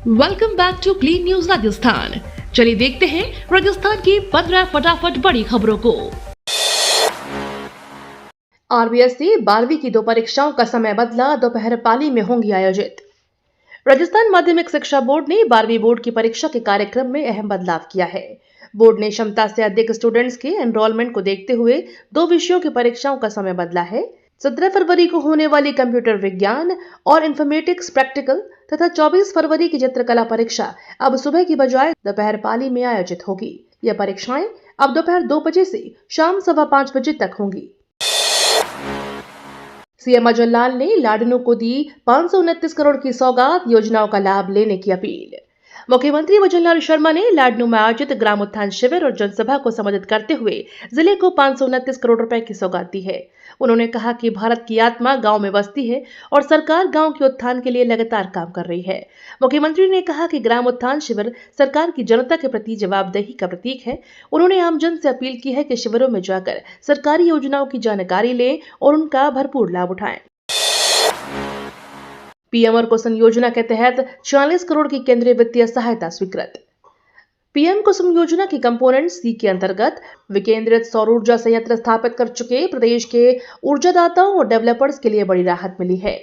Welcome back to clean news Rajasthan. चलिए देखते हैं राजस्थान की 15 फटाफट बड़ी खबरों को। आरबीएसई 12वीं की दो परीक्षाओं का समय बदला, दोपहर पाली में होंगी आयोजित। राजस्थान माध्यमिक शिक्षा बोर्ड ने 12वीं बोर्ड की परीक्षा के कार्यक्रम में अहम बदलाव किया है। बोर्ड ने क्षमता से अधिक स्टूडेंट्स के एनरोलमेंट को देखते हुए दो विषयों की परीक्षाओं का समय बदला है। 17 फरवरी को होने वाली कंप्यूटर विज्ञान और इंफॉर्मेटिक्स प्रैक्टिकल तथा 24 फरवरी की चित्रकला परीक्षा अब सुबह की बजाय दोपहर पाली में आयोजित होगी। यह परीक्षाएं अब दोपहर 2 बजे से शाम 5:15 बजे तक होंगी। सीएम अजय लाल ने लाडनों को दी 529 करोड़ की सौगात, योजनाओं का लाभ लेने की अपील। मुख्यमंत्री वजनलाल शर्मा ने लाडनू में आयोजित ग्राम उत्थान शिविर और जनसभा को संबोधित करते हुए जिले को 529 करोड़ रुपए की सौगात दी है। उन्होंने कहा कि भारत की आत्मा गांव में बसती है और सरकार गांव के उत्थान के लिए लगातार काम कर रही है। मुख्यमंत्री ने कहा कि ग्राम उत्थान शिविर सरकार की जनता के प्रति जवाबदेही का प्रतीक है। उन्होंने आमजन से अपील की है कि शिविरों में जाकर सरकारी योजनाओं की जानकारी लें और उनका भरपूर लाभ उठाएं। पीएम और कुसुम योजना के तहत 40 करोड़ की केंद्रीय वित्तीय सहायता स्वीकृत। पीएम कुसुम योजना की कंपोनेंट सी के अंतर्गत विकेंद्रित सौर ऊर्जा संयंत्र स्थापित कर चुके प्रदेश के ऊर्जादाताओं और डेवलपर्स के लिए बड़ी राहत मिली है।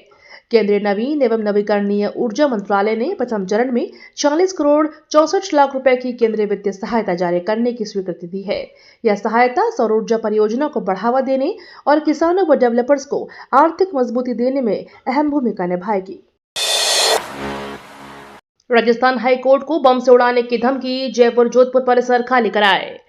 केंद्रीय नवीन एवं नवीकरणीय ऊर्जा मंत्रालय ने प्रथम चरण में 40 करोड़ 64 लाख रुपए की केंद्रीय वित्तीय सहायता जारी करने की स्वीकृति दी है। यह सहायता सौर ऊर्जा परियोजना को बढ़ावा देने और किसानों व डेवलपर्स को आर्थिक मजबूती देने में अहम भूमिका निभाएगी। राजस्थान हाईकोर्ट को बम से उड़ाने की धमकी, जयपुर जोधपुर परिसर खाली कराए।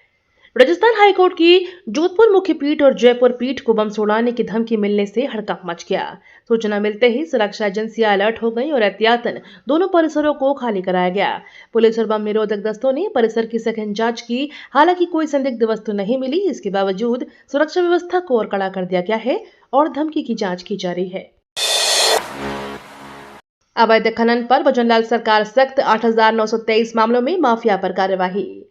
राजस्थान हाईकोर्ट की जोधपुर मुख्य पीठ और जयपुर पीठ को बम से उड़ाने की धमकी मिलने से हड़कंप मच गया। सूचना मिलते ही सुरक्षा एजेंसियां अलर्ट हो गईं और एहतियातन दोनों परिसरों को खाली कराया गया। पुलिस और बम निरोधक दस्तों ने परिसर की सघन जांच की। हालांकि कोई संदिग्ध वस्तु नहीं मिली। इसके बावजूद सुरक्षा व्यवस्था को और कड़ा कर दिया गया है और धमकी की जांच की जा रही है। अवैध खनन पर वजनलाल सरकार सख्त, 8,923 मामलों में माफिया पर कार्यवाही।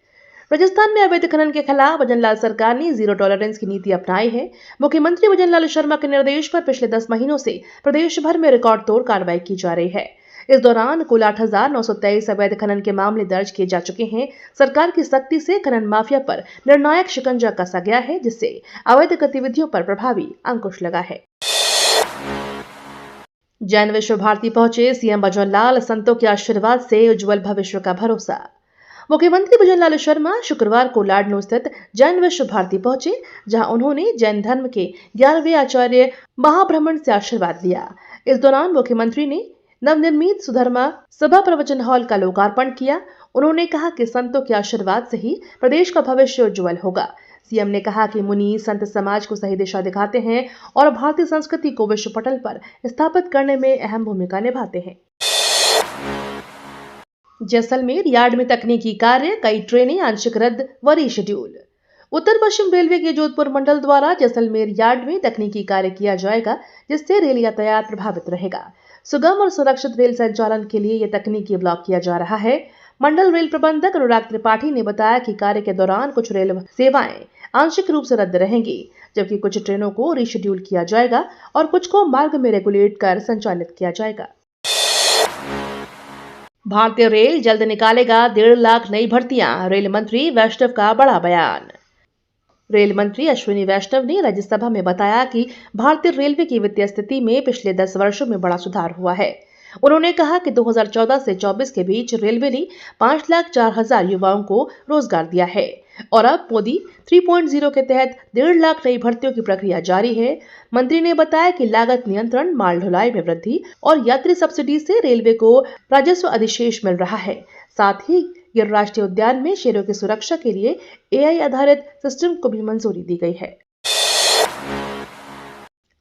राजस्थान में अवैध खनन के खिलाफ वजनलाल सरकार ने जीरो टॉलरेंस की नीति अपनाई है। मुख्यमंत्री वजनलाल शर्मा के निर्देश पर पिछले 10 महीनों से प्रदेश भर में रिकॉर्ड तोड़ कार्रवाई की जा रही है। इस दौरान कुल 8,923 अवैध खनन के मामले दर्ज किए जा चुके हैं। सरकार की सख्ती से खनन माफिया पर निर्णायक शिकंजा कसा गया है, जिससे अवैध गतिविधियों पर प्रभावी अंकुश लगा है। जैन विश्व भारती पहुंचे सीएम वजनलाल, संतों के आशीर्वाद से उज्जवल भविष्य का भरोसा। मुख्यमंत्री वजनलाल शर्मा शुक्रवार को लाडनू स्थित जैन विश्व भारती पहुंचे, जहां उन्होंने जैन धर्म के 11वें आचार्य महाब्रह्मण से आशीर्वाद लिया। इस दौरान मुख्यमंत्री ने नवनिर्मित सुधर्मा सभा प्रवचन हॉल का लोकार्पण किया। उन्होंने कहा कि संतों के आशीर्वाद से ही प्रदेश का भविष्य उज्जवल होगा। सीएम ने कहा कि मुनि संत समाज को सही दिशा दिखाते हैं और भारतीय संस्कृति को विश्व पटल पर स्थापित करने में अहम भूमिका निभाते हैं। जैसलमेर यार्ड में तकनीकी कार्य, कई ट्रेनें आंशिक रद्द व रीशेड्यूल। उत्तर पश्चिम रेलवे के जोधपुर मंडल द्वारा जैसलमेर यार्ड में तकनीकी कार्य किया जाएगा, जिससे रेल यातायात प्रभावित रहेगा। सुगम और सुरक्षित रेल संचालन के लिए यह तकनीकी ब्लॉक किया जा रहा है। मंडल रेल प्रबंधक अनुराग त्रिपाठी ने बताया कि कार्य के दौरान कुछ रेल सेवाएं आंशिक रूप से रद्द रहेंगी, जबकि कुछ ट्रेनों को रीशेड्यूल किया जाएगा और कुछ को मार्ग में रेगुलेट कर संचालित किया जाएगा। भारतीय रेल जल्द निकालेगा 1.5 लाख नई भर्तियां, रेल मंत्री वैष्णव का बड़ा बयान। रेल मंत्री अश्विनी वैष्णव ने राज्यसभा में बताया कि भारतीय रेलवे की वित्तीय स्थिति में पिछले 10 वर्षों में बड़ा सुधार हुआ है। उन्होंने कहा कि 2014 से 24 के बीच रेलवे ने 5,04,000 युवाओं को रोजगार दिया है और अब मोदी 3.0 के तहत 1.5 लाख नई भर्तियों की प्रक्रिया जारी है। मंत्री ने बताया कि लागत नियंत्रण, माल ढुलाई में वृद्धि और यात्री सब्सिडी से रेलवे को राजस्व अधिशेष मिल रहा है। साथ ही गिर राष्ट्रीय उद्यान में शेरों की सुरक्षा के लिए एआई आधारित सिस्टम को भी मंजूरी दी गई है।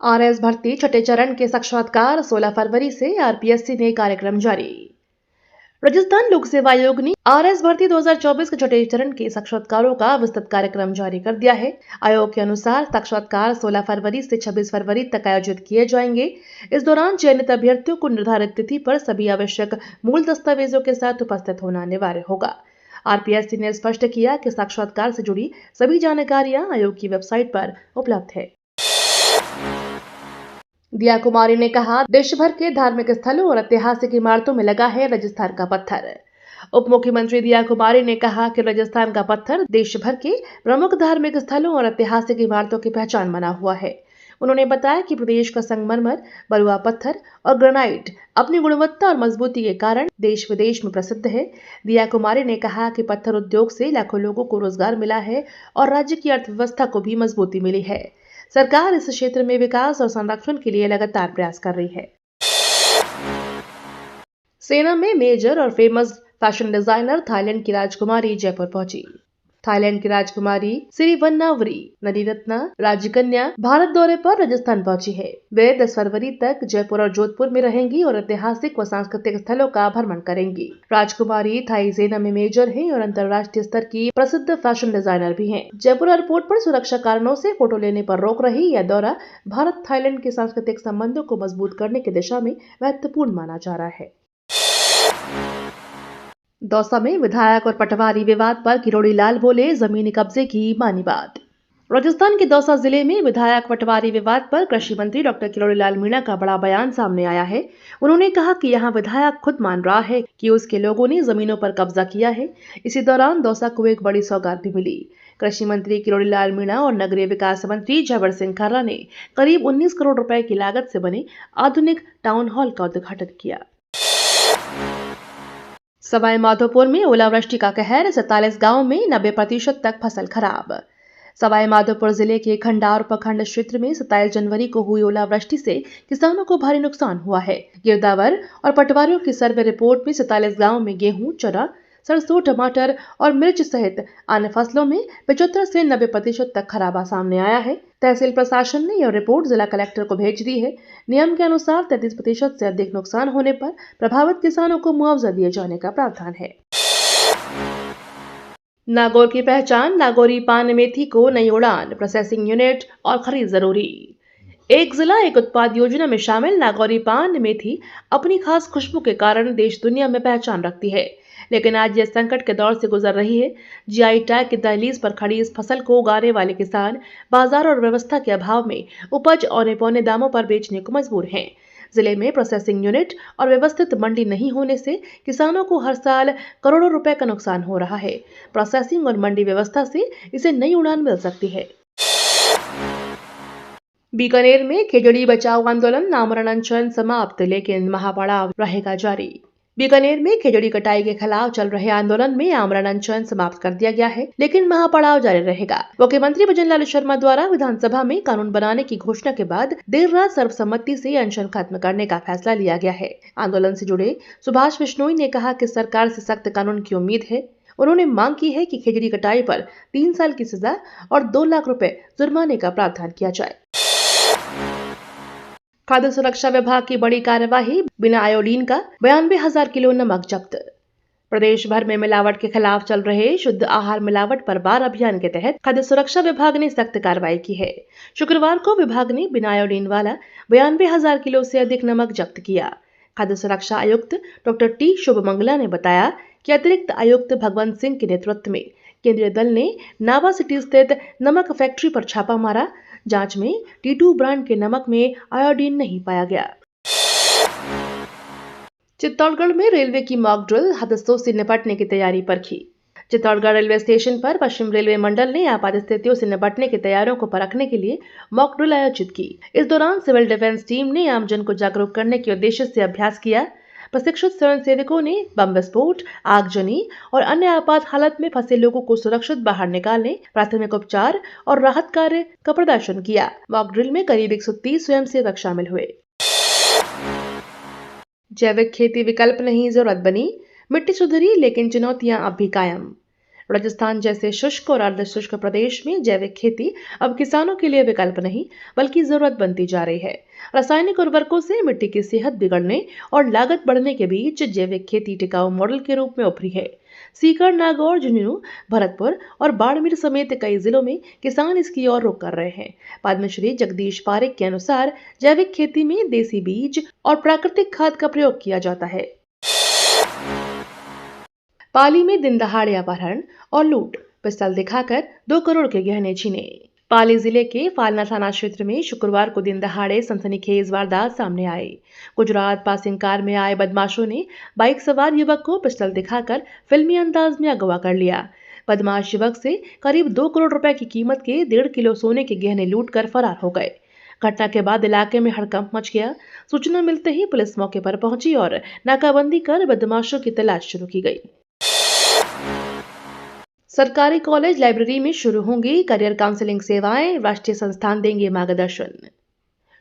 आरएस भर्ती छठे चरण के साक्षात्कार 16 फरवरी से, आरपीएससी ने कार्यक्रम जारी। राजस्थान लोक सेवा आयोग ने आरएस भर्ती 2024 के छठे चरण के साक्षात्कारों का विस्तृत कार्यक्रम जारी कर दिया है। आयोग के अनुसार साक्षात्कार 16 फरवरी से 26 फरवरी तक आयोजित किए जाएंगे। इस दौरान चयनित अभ्यर्थियों को निर्धारित तिथि पर सभी आवश्यक मूल दस्तावेजों के साथ उपस्थित होना अनिवार्य होगा। आरपीएससी ने स्पष्ट किया कि साक्षात्कार से जुड़ी सभी जानकारियां आयोग की वेबसाइट पर उपलब्ध है। दिया कुमारी ने कहा, देश भर के धार्मिक स्थलों और ऐतिहासिक इमारतों में लगा है राजस्थान का पत्थर। उप मुख्यमंत्री दिया कुमारी ने कहा कि राजस्थान का पत्थर देश भर के प्रमुख धार्मिक स्थलों और ऐतिहासिक इमारतों की पहचान बना हुआ है। उन्होंने बताया कि प्रदेश का संगमरमर, बलुआ पत्थर और ग्रेनाइट अपनी गुणवत्ता और मजबूती के कारण देश विदेश में प्रसिद्ध है। दिया कुमारी ने कहा कि पत्थर उद्योग से लाखों लोगों को रोजगार मिला है और राज्य की अर्थव्यवस्था को भी मजबूती मिली है। सरकार इस क्षेत्र में विकास और संरक्षण के लिए लगातार प्रयास कर रही है। सेना में मेजर और फेमस फैशन डिजाइनर थाईलैंड की राजकुमारी जयपुर पहुंची। थाईलैंड की राजकुमारी सिरिवन्नावरी नरीरत्ना राजकन्या भारत दौरे पर राजस्थान पहुंची है। वे 10 फरवरी तक जयपुर और जोधपुर में रहेंगी और ऐतिहासिक व सांस्कृतिक स्थलों का भ्रमण करेंगी। राजकुमारी थाई सेना में मेजर है और अंतर्राष्ट्रीय स्तर की प्रसिद्ध फैशन डिजाइनर भी हैं। जयपुर एयरपोर्ट पर सुरक्षा कारणों से फोटो लेने पर रोक रही यह दौरा भारत थाईलैंड के सांस्कृतिक संबंधों को मजबूत करने की दिशा में महत्वपूर्ण माना जा रहा है। दौसा में विधायक और पटवारी विवाद पर किरोड़ी लाल बोले, जमीनी कब्जे की मानी बात। राजस्थान के दौसा जिले में विधायक पटवारी विवाद पर कृषि मंत्री डॉक्टर किरोड़ी लाल मीणा का बड़ा बयान सामने आया है। उन्होंने कहा कि यहां विधायक खुद मान रहा है कि उसके लोगों ने जमीनों पर कब्जा किया है। इसी दौरान दौसा को एक बड़ी सौगात भी मिली। कृषि मंत्री किरोड़ी लाल मीणा और नगरीय विकास मंत्री जयवर सिंह खर्रा ने करीब 19 करोड़ रुपए की लागत से बने आधुनिक टाउन हॉल का उद्घाटन किया। सवाई माधोपुर में ओलावृष्टि का कहर, 47 गांवों में 90% तक फसल खराब। सवाई माधोपुर जिले के खंडार उपखंड क्षेत्र में 27 जनवरी को हुई ओलावृष्टि से किसानों को भारी नुकसान हुआ है। गिरदावर और पटवारियों की सर्वे रिपोर्ट में 47 गांवों में गेहूं, चना, सरसों, टमाटर और मिर्च सहित अन्य फसलों में 75 से 90% तक खराबा सामने आया है। तहसील प्रशासन ने यह रिपोर्ट जिला कलेक्टर को भेज दी है। नियम के अनुसार 33% से अधिक नुकसान होने पर प्रभावित किसानों को मुआवजा दिए जाने का प्रावधान है। नागौर की पहचान, नागौरी पान मेथी को नई उड़ान, प्रोसेसिंग यूनिट और खरीद जरूरी। एक जिला एक उत्पाद योजना में शामिल नागौरी पान मेथी अपनी खास खुशबू के कारण देश दुनिया में पहचान रखती है, लेकिन आज यह संकट के दौर से गुजर रही है। जीआई टैग की दहलीज पर खड़ी इस फसल को उगाने वाले किसान बाजार और व्यवस्था के अभाव में उपज औने पौने दामों पर बेचने को मजबूर हैं। जिले में प्रोसेसिंग यूनिट और व्यवस्थित मंडी नहीं होने से किसानों को हर साल करोड़ों रुपए का नुकसान हो रहा है। प्रोसेसिंग और मंडी व्यवस्था से इसे नई उड़ान मिल सकती है। बीकानेर में खिचड़ी बचाओ आंदोलन, आमरण अनशन समाप्त, लेकिन महापड़ाव रहेगा जारी। बीकानेर में खिचड़ी कटाई के खिलाफ चल रहे आंदोलन में आमरण अनशन समाप्त कर दिया गया है, लेकिन महापड़ाव जारी रहेगा। मुख्यमंत्री भजनलाल शर्मा द्वारा विधानसभा में कानून बनाने की घोषणा के बाद देर रात सर्वसम्मति से अनशन खत्म करने का फैसला लिया गया है। आंदोलन से जुड़े सुभाष बिश्नोई ने कहा कि सरकार से सख्त कानून की उम्मीद है। उन्होंने मांग की है कि खिचड़ी कटाई पर 3 साल की सजा और 2 लाख रुपए जुर्माने का प्रावधान किया जाए। खाद्य सुरक्षा विभाग की बड़ी कार्यवाही, बिना आयोडीन का 92,000 किलो नमक जब्त। प्रदेश भर में मिलावट के खिलाफ चल रहे शुद्ध आहार मिलावट पर बार अभियान के तहत खाद्य सुरक्षा विभाग ने सख्त कार्रवाई की है। शुक्रवार को विभाग ने बिना आयोडीन वाला 92,000 किलो से अधिक नमक जब्त किया। खाद्य सुरक्षा आयुक्त डॉक्टर टी शुभमंगला ने बताया कि अतिरिक्त आयुक्त भगवंत सिंह के नेतृत्व में केंद्रीय दल ने नावा सिटी स्थित नमक फैक्ट्री पर छापा मारा। जांच में T2 ब्रांड के नमक में आयोडीन नहीं पाया गया। चित्तौड़गढ़ में रेलवे की मॉक ड्रिल, हादसों से निपटने की तैयारी परखी। चित्तौड़गढ़ रेलवे स्टेशन पर पश्चिम रेलवे मंडल ने आपात स्थितियों से निपटने की तैयारियों को परखने के लिए मॉक ड्रिल आयोजित की। इस दौरान सिविल डिफेंस टीम ने आमजन को जागरूक करने के उद्देश्य से अभ्यास किया। प्रशिक्षित स्वयंसेवकों ने बम विस्फोट, आगजनी और अन्य आपात हालत में फंसे लोगों को सुरक्षित बाहर निकालने, प्राथमिक उपचार और राहत कार्य का प्रदर्शन किया। मॉक ड्रिल में करीब 130 स्वयंसेवक शामिल हुए। जैविक खेती विकल्प नहीं, जरूरत बनी। मिट्टी सुधरी लेकिन चुनौतियां अब भी कायम। राजस्थान जैसे शुष्क और अर्ध शुष्क प्रदेश में जैविक खेती अब किसानों के लिए विकल्प नहीं बल्कि जरूरत बनती जा रही है। रासायनिक उर्वरकों से मिट्टी की सेहत बिगड़ने और लागत बढ़ने के बीच जैविक खेती टिकाऊ मॉडल के रूप में उभरी है। सीकर, नागौर, झुंझुनू, भरतपुर और बाड़मेर समेत कई जिलों में किसान इसकी ओर रुख कर रहे हैं। पद्मश्री जगदीश पारेख के अनुसार जैविक खेती में देसी बीज और प्राकृतिक खाद का प्रयोग किया जाता है। पाली में दिन दहाड़े अपहरण और लूट, पिस्तौल दिखाकर 2 करोड़ के गहने छीने। पाली जिले के फालना थाना क्षेत्र में शुक्रवार को दिन दहाड़े सनसनीखेज वारदात सामने आई। गुजरात पासिंग कार में आए बदमाशों ने बाइक सवार युवक को पिस्टल दिखाकर फिल्मी अंदाज में अगवा कर लिया। बदमाश युवक से करीब 2 करोड़ रुपए की कीमत के 1.5 किलो सोने के गहने लूटकर फरार हो गए। घटना के बाद इलाके में हड़कंप मच गया। सूचना मिलते ही पुलिस मौके पर पहुंची और नाकाबंदी कर बदमाशों की तलाश शुरू की गई। सरकारी कॉलेज लाइब्रेरी में शुरू होंगी करियर काउंसलिंग सेवाएं, राष्ट्रीय संस्थान देंगे मार्गदर्शन।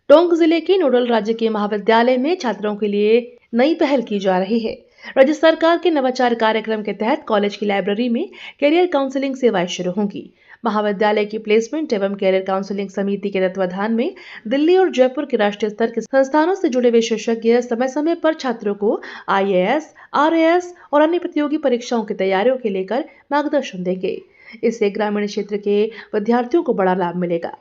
टोंक जिले के नोडल राजकीय महाविद्यालय में छात्रों के लिए नई पहल की जा रही है। राज्य सरकार के नवाचार कार्यक्रम के तहत कॉलेज की लाइब्रेरी में करियर काउंसलिंग सेवाएं शुरू होंगी। महाविद्यालय की प्लेसमेंट एवं कैरियर काउंसलिंग समिति के तत्वाधान में दिल्ली और जयपुर के राष्ट्रीय स्तर के संस्थानों से जुड़े विशेषज्ञ समय समय पर छात्रों को IAS, RAS और अन्य प्रतियोगी परीक्षाओं की तैयारियों के लेकर मार्गदर्शन देंगे। इससे ग्रामीण क्षेत्र के विद्यार्थियों को बड़ा लाभ मिलेगा।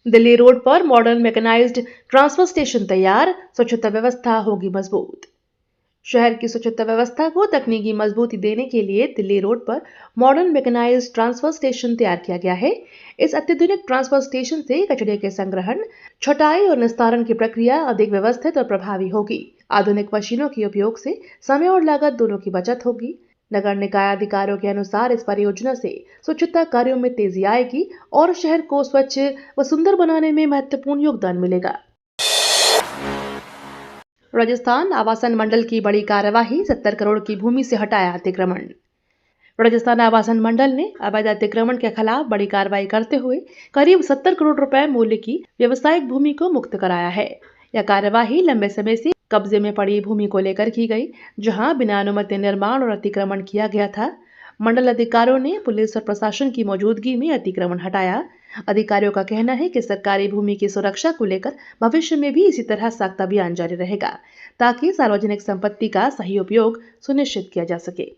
दिल्ली रोड पर मॉडर्न मैकेनाइज्ड ट्रांसफर स्टेशन तैयार, स्वच्छता व्यवस्था होगी मजबूत। शहर की स्वच्छता व्यवस्था को तकनीकी मजबूती देने के लिए दिल्ली रोड पर मॉडर्न मैकेनाइज्ड ट्रांसफर स्टेशन तैयार किया गया है। इस अत्याधुनिक ट्रांसफर स्टेशन से कचरे के संग्रहण, छटाई और निस्तारण की प्रक्रिया अधिक व्यवस्थित और प्रभावी होगी। आधुनिक मशीनों के उपयोग से समय और लागत दोनों की बचत होगी। नगर निकाय अधिकारियों के अनुसार इस परियोजना से स्वच्छता कार्यों में तेजी आएगी और शहर को स्वच्छ व सुंदर बनाने में महत्वपूर्ण योगदान मिलेगा। राजस्थान आवासन मंडल की बड़ी कार्यवाही, 70 करोड़ की भूमि से हटाया अतिक्रमण। राजस्थान आवासन मंडल ने अवैध अतिक्रमण के खिलाफ बड़ी कार्रवाई करते हुए करीब 70 करोड़ रुपए मूल्य की व्यवसायिक भूमि को मुक्त कराया है। यह कार्यवाही लंबे समय से कब्जे में पड़ी भूमि को लेकर की गई, जहां बिना अनुमति निर्माण और अतिक्रमण किया गया था। मंडल अधिकारियों ने पुलिस और प्रशासन की मौजूदगी में अतिक्रमण हटाया। अधिकारियों का कहना है कि सरकारी भूमि की सुरक्षा को लेकर भविष्य में भी इसी तरह सख्त अभियान जारी रहेगा, ताकि सार्वजनिक संपत्ति का सही उपयोग सुनिश्चित किया जा सके।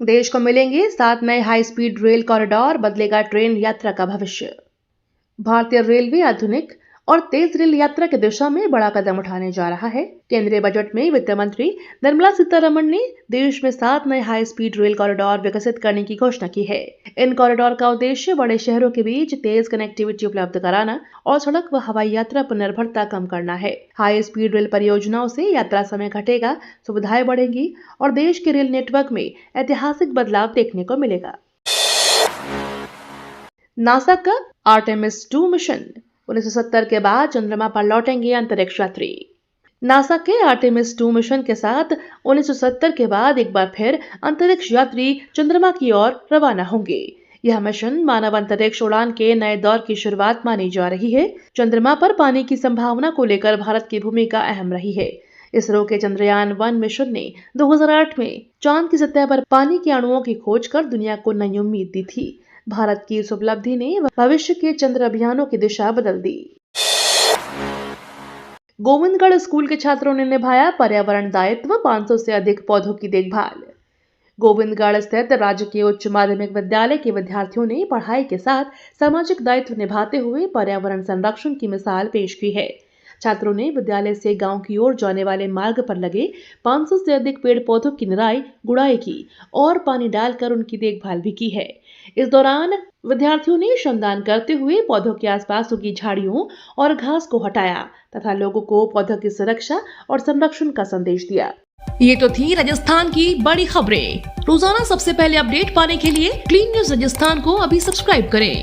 देश को मिलेंगे 7 नए हाई स्पीड रेल कॉरिडोर, बदलेगा ट्रेन यात्रा का भविष्य। भारतीय रेलवे आधुनिक और तेज रेल यात्रा की दिशा में बड़ा कदम उठाने जा रहा है। केंद्रीय बजट में वित्त मंत्री निर्मला सीतारमण ने देश में 7 नए हाई स्पीड रेल कॉरिडोर विकसित करने की घोषणा की है। इन कॉरिडोर का उद्देश्य बड़े शहरों के बीच तेज कनेक्टिविटी उपलब्ध कराना और सड़क व हवाई यात्रा पर निर्भरता कम करना है। हाई स्पीड रेल परियोजनाओं से यात्रा समय घटेगा, सुविधाएं बढ़ेंगी और देश के रेल नेटवर्क में ऐतिहासिक बदलाव देखने को मिलेगा। नासा का आर्टेमिस 2 मिशन, 1970 के बाद चंद्रमा पर लौटेंगे अंतरिक्ष यात्री। नासा के आर्टेमिस 2 मिशन के साथ 1970 के बाद एक बार फिर अंतरिक्ष यात्री चंद्रमा की ओर रवाना होंगे। यह मिशन मानव अंतरिक्ष उड़ान के नए दौर की शुरुआत मानी जा रही है। चंद्रमा पर पानी की संभावना को लेकर भारत की भूमिका अहम रही है। इसरो के चंद्रयान 1 मिशन ने 2008 में चांद की सतह पर पानी के अणुओं की खोज कर दुनिया को नई उम्मीद दी थी। भारत की इस उपलब्धि ने भविष्य के चंद्र अभियानों की दिशा बदल दी। गोविंदगढ़ स्कूल के छात्रों ने निभाया पर्यावरण दायित्व, 500 से अधिक पौधों की देखभाल। गोविंदगढ़ स्थित राजकीय उच्च माध्यमिक विद्यालय के विद्यार्थियों ने पढ़ाई के साथ सामाजिक दायित्व निभाते हुए पर्यावरण संरक्षण की मिसाल पेश की है। छात्रों ने विद्यालय से गांव की ओर जाने वाले मार्ग पर लगे 500 से अधिक पेड़ पौधों की निराई गुड़ाई की और पानी डालकर उनकी देखभाल भी की है। इस दौरान विद्यार्थियों ने श्रमदान करते हुए पौधों के आसपास उगी झाड़ियों और घास को हटाया तथा लोगों को पौधों की सुरक्षा और संरक्षण का संदेश दिया। ये तो थी राजस्थान की बड़ी खबरें। रोजाना सबसे पहले अपडेट पाने के लिए क्लीन न्यूज राजस्थान को अभी सब्सक्राइब करें।